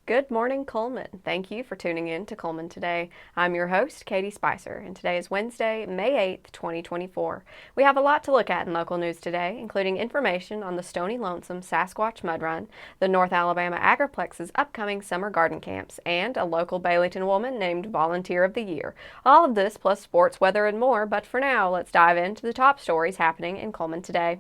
Good morning, Cullman. Thank you for tuning in to Cullman Today. I'm your host, Katie Spicer, and today is Wednesday, May 8th, 2024. We have a lot to look at in local news today, including information on the Stony Lonesome Sasquatch Mud Run, the North Alabama Agriplex's upcoming summer garden camps, and a local Baileyton woman named Volunteer of the Year. All of this plus sports, weather, and more, but for now, let's dive into the top stories happening in Cullman today.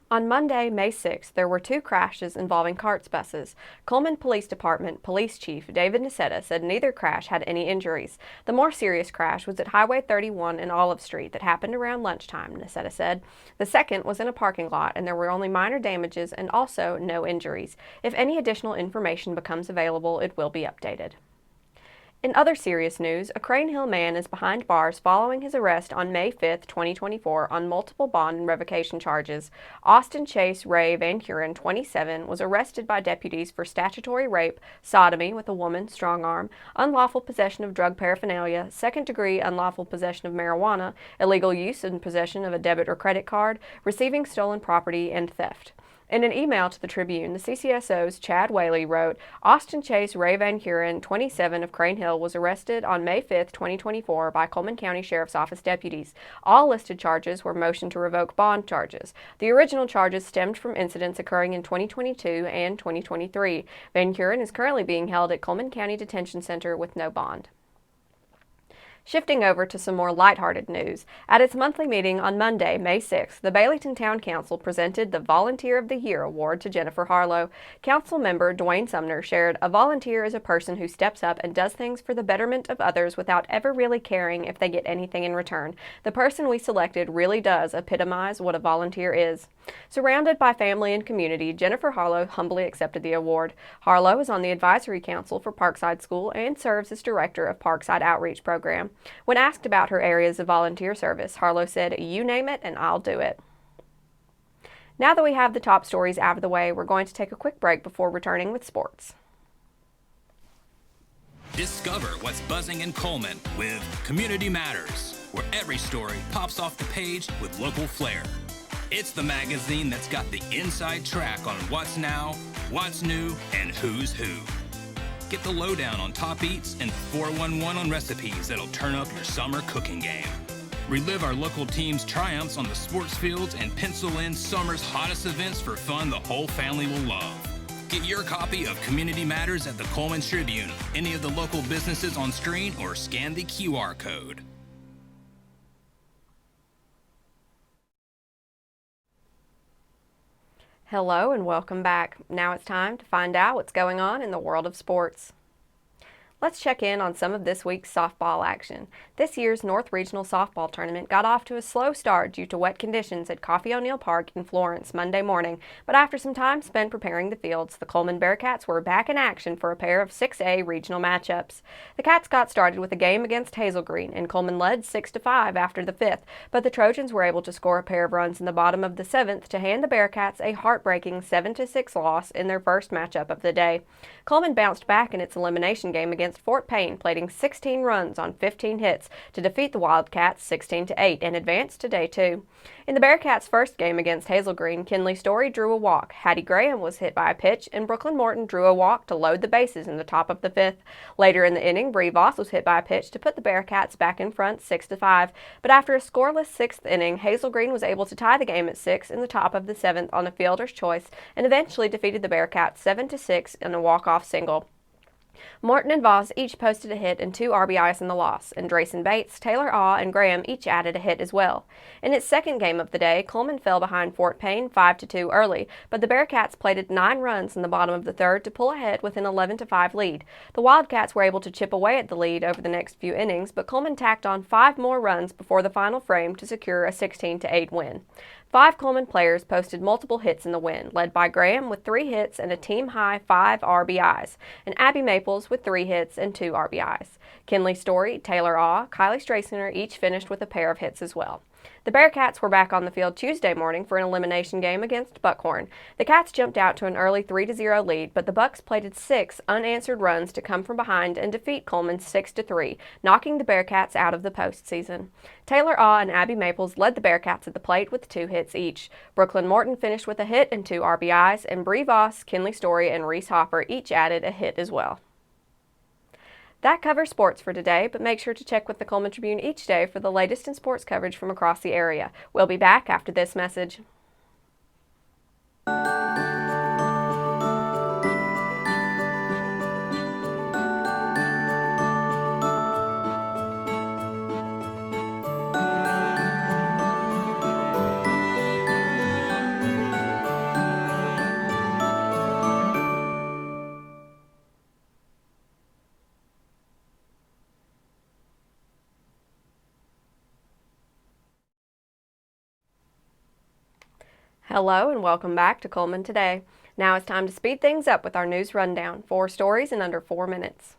On Monday, May 6th, there were two crashes involving CARTS buses. Cullman Police Department Police Chief David Nicetta said neither crash had any injuries. The more serious crash was at Highway 31 and Olive Street that happened around lunchtime, Nicetta said. The second was in a parking lot and there were only minor damages and also no injuries. If any additional information becomes available, it will be updated. In other serious news, a Crane Hill man is behind bars following his arrest on May 5, 2024 on multiple bond and revocation charges. Austin Chase Ray Van Huren, 27, was arrested by deputies for statutory rape, sodomy with a woman, strong arm, unlawful possession of drug paraphernalia, second-degree unlawful possession of marijuana, illegal use and possession of a debit or credit card, receiving stolen property, and theft. In an email to the Tribune, the CCSO's Chad Whaley wrote, Austin Chase Ray Van Huren, 27 of Crane Hill, was arrested on May 5, 2024 by Cullman County Sheriff's Office deputies. All listed charges were motion to revoke bond charges. The original charges stemmed from incidents occurring in 2022 and 2023. Van Huren is currently being held at Cullman County Detention Center with no bond. Shifting over to some more lighthearted news, at its monthly meeting on Monday, May 6th, the Baileyton Town Council presented the Volunteer of the Year award to Jennifer Harlow. Council member Dwayne Sumner shared, "A volunteer is a person who steps up and does things for the betterment of others without ever really caring if they get anything in return. The person we selected really does epitomize what a volunteer is." Surrounded by family and community, Jennifer Harlow humbly accepted the award. Harlow is on the Advisory Council for Parkside School and serves as Director of Parkside Outreach Program. When asked about her areas of volunteer service, Harlow said, "You name it and I'll do it." Now that we have the top stories out of the way, we're going to take a quick break before returning with sports. Discover what's buzzing in Cullman with Community Matters, where every story pops off the page with local flair. It's the magazine that's got the inside track on what's now, what's new, and who's who. Get the lowdown on top eats and 411 on recipes that'll turn up your summer cooking game. Relive our local team's triumphs on the sports fields and pencil in summer's hottest events for fun the whole family will love. Get your copy of Community Matters at the Cullman Tribune, any of the local businesses on screen, or scan the QR code. Hello and welcome back. Now it's time to find out what's going on in the world of sports. Let's check in on some of this week's softball action. This year's North Regional Softball Tournament got off to a slow start due to wet conditions at Coffee O'Neill Park in Florence Monday morning, but after some time spent preparing the fields, the Cullman Bearcats were back in action for a pair of 6A regional matchups. The Cats got started with a game against Hazel Green, and Cullman led 6-5 after the fifth, but the Trojans were able to score a pair of runs in the bottom of the seventh to hand the Bearcats a heartbreaking 7-6 loss in their first matchup of the day. Cullman bounced back in its elimination game against Fort Payne, plating 16 runs on 15 hits to defeat the Wildcats 16-8 and advance to day 2. In the Bearcats' first game against Hazel Green, Kinley Story drew a walk, Hattie Graham was hit by a pitch, and Brooklyn Morton drew a walk to load the bases in the top of the fifth. Later in the inning, Bree Voss was hit by a pitch to put the Bearcats back in front 6-5, but after a scoreless sixth inning, Hazel Green was able to tie the game at 6 in the top of the seventh on a fielder's choice and eventually defeated the Bearcats 7-6 in a walk-off single. Morton and Voss each posted a hit and 2 RBIs in the loss, and Drayson Bates, Taylor Awe, and Graham each added a hit as well. In its second game of the day, Cullman fell behind Fort Payne 5-2 early, but the Bearcats plated 9 runs in the bottom of the third to pull ahead with an 11-5 lead. The Wildcats were able to chip away at the lead over the next few innings, but Cullman tacked on 5 more runs before the final frame to secure a 16-8 win. 5 Cullman players posted multiple hits in the win, led by Graham with 3 hits and a team-high 5 RBIs, and Abby Maples with 3 hits and 2 RBIs. Kinley Story, Taylor Awe, Kylie Straysoner each finished with a pair of hits as well. The Bearcats were back on the field Tuesday morning for an elimination game against Buckhorn. The Cats jumped out to an early 3-0 lead, but the Bucks plated 6 unanswered runs to come from behind and defeat Cullman 6-3, knocking the Bearcats out of the postseason. Taylor Awe and Abby Maples led the Bearcats at the plate with 2 hits each. Brooklyn Morton finished with a hit and 2 RBIs, and Bree Voss, Kinley Story, and Reese Hopper each added a hit as well. That covers sports for today, but make sure to check with the Cullman Tribune each day for the latest in sports coverage from across the area. We'll be back after this message. Hello and welcome back to Cullman Today. Now it's time to speed things up with our news rundown. 4 stories in under 4 minutes.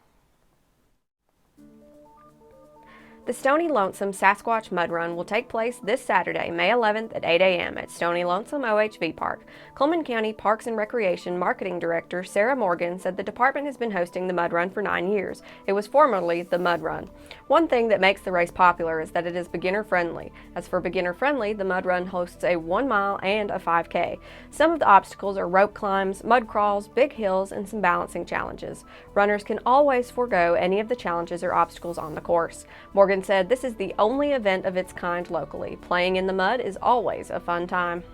The Stony Lonesome Sasquatch Mud Run will take place this Saturday, May 11th at 8 a.m. at Stony Lonesome OHV Park. Cullman County Parks and Recreation Marketing Director Sarah Morgan said the department has been hosting the Mud Run for 9 years. It was formerly the Mud Run. One thing that makes the race popular is that it is beginner-friendly. As for beginner-friendly, the Mud Run hosts a 1 mile and a 5K. Some of the obstacles are rope climbs, mud crawls, big hills, and some balancing challenges. Runners can always forego any of the challenges or obstacles on the course. Morgan said this is the only event of its kind locally. Playing in the mud is always a fun time.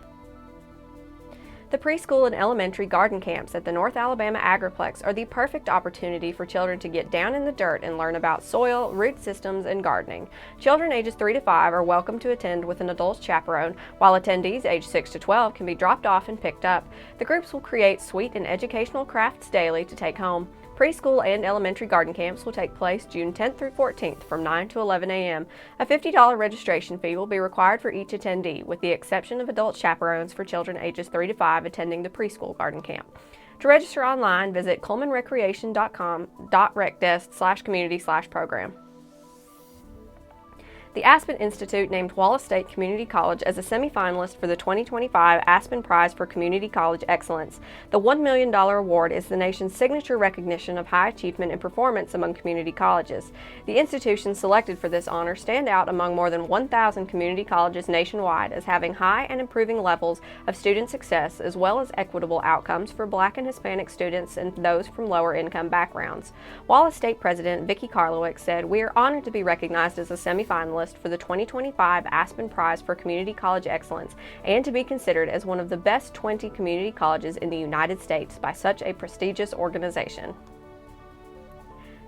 The preschool and elementary garden camps at the North Alabama Agriplex are the perfect opportunity for children to get down in the dirt and learn about soil, root systems, and gardening. Children ages 3 to 5 are welcome to attend with an adult chaperone, while attendees aged 6 to 12 can be dropped off and picked up. The groups will create sweet and educational crafts daily to take home. Preschool and elementary garden camps will take place June 10th through 14th from 9 to 11 a.m. A $50 registration fee will be required for each attendee, with the exception of adult chaperones for children ages 3 to 5 attending the preschool garden camp. To register online, visit cullmanrecreation.com.recdesk/community/program. The Aspen Institute named Wallace State Community College as a semifinalist for the 2025 Aspen Prize for Community College Excellence. The $1 million award is the nation's signature recognition of high achievement and performance among community colleges. The institutions selected for this honor stand out among more than 1,000 community colleges nationwide as having high and improving levels of student success as well as equitable outcomes for Black and Hispanic students and those from lower income backgrounds. Wallace State President Vicki Karlowick said, "We are honored to be recognized as a semifinalist for the 2025 Aspen Prize for Community College Excellence and to be considered as one of the best 20 community colleges in the United States by such a prestigious organization."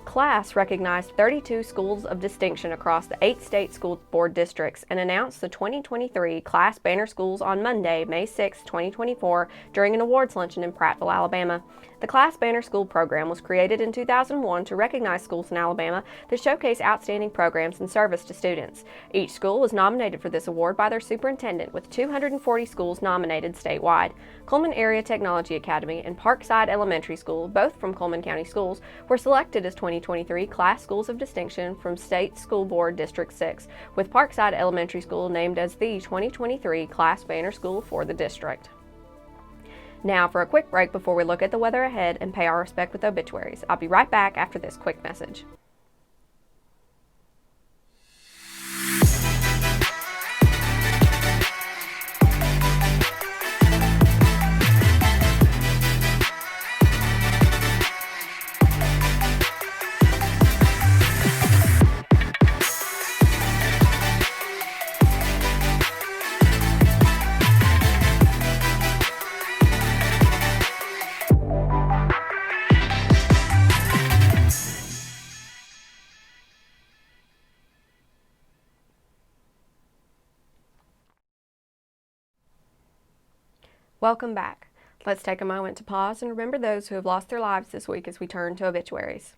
CLAS recognized 32 schools of distinction across the 8 state school board districts and announced the 2023 CLAS Banner Schools on Monday, May 6, 2024, during an awards luncheon in Prattville, Alabama. The CLAS Banner School program was created in 2001 to recognize schools in Alabama that showcase outstanding programs and service to students. Each school was nominated for this award by their superintendent, with 240 schools nominated statewide. Cullman Area Technology Academy and Parkside Elementary School, both from Cullman County Schools, were selected as 2023 CLAS Schools of Distinction from State School Board District 6, with Parkside Elementary School named as the 2023 CLAS Banner School for the district. Now for a quick break before we look at the weather ahead and pay our respect with obituaries. I'll be right back after this quick message. Welcome back. Let's take a moment to pause and remember those who have lost their lives this week as we turn to obituaries.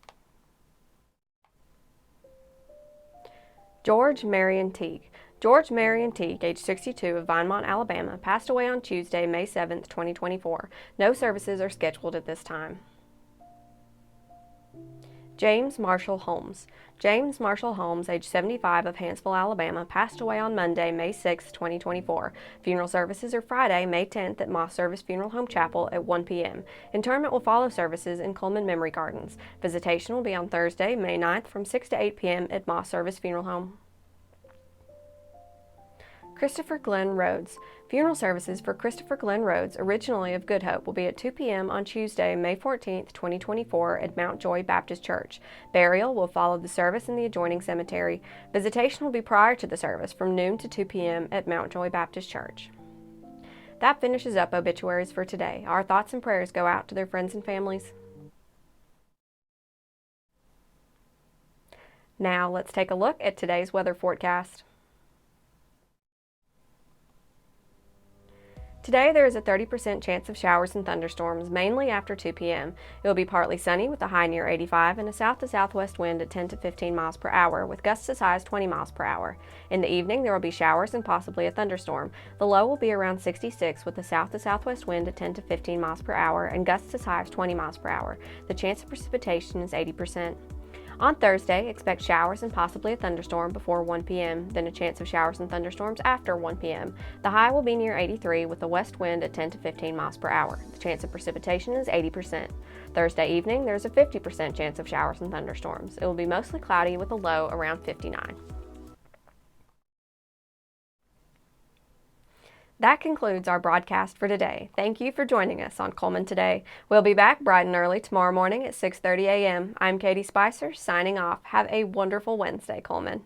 George Marion Teague. George Marion Teague, age 62, of Vinemont, Alabama, passed away on Tuesday, May 7, 2024. No services are scheduled at this time. James Marshall Holmes. James Marshall Holmes, age 75, of Hanceville, Alabama, passed away on Monday, May 6, 2024. Funeral services are Friday, May 10th at Moss Service Funeral Home Chapel at 1 p.m. Interment will follow services in Cullman Memory Gardens. Visitation will be on Thursday, May 9th from 6 to 8 p.m. at Moss Service Funeral Home. Christopher Glenn Rhodes. Funeral services for Christopher Glenn Rhodes, originally of Good Hope, will be at 2 p.m. on Tuesday, May 14, 2024 at Mount Joy Baptist Church. Burial will follow the service in the adjoining cemetery. Visitation will be prior to the service from noon to 2 p.m. at Mount Joy Baptist Church. That finishes up obituaries for today. Our thoughts and prayers go out to their friends and families. Now let's take a look at today's weather forecast. Today there is a 30% chance of showers and thunderstorms, mainly after 2 p.m. It will be partly sunny with a high near 85 and a south to southwest wind at 10 to 15 miles per hour, with gusts as high as 20 miles per hour. In the evening there will be showers and possibly a thunderstorm. The low will be around 66 with a south to southwest wind at 10 to 15 miles per hour and gusts as high as 20 miles per hour. The chance of precipitation is 80%. On Thursday, expect showers and possibly a thunderstorm before 1 p.m., then a chance of showers and thunderstorms after 1 p.m. The high will be near 83 with a west wind at 10 to 15 miles per hour. The chance of precipitation is 80%. Thursday evening, there's a 50% chance of showers and thunderstorms. It will be mostly cloudy with a low around 59. That concludes our broadcast for today. Thank you for joining us on Cullman Today. We'll be back bright and early tomorrow morning at 6:30 a.m. I'm Katie Spicer, signing off. Have a wonderful Wednesday, Cullman.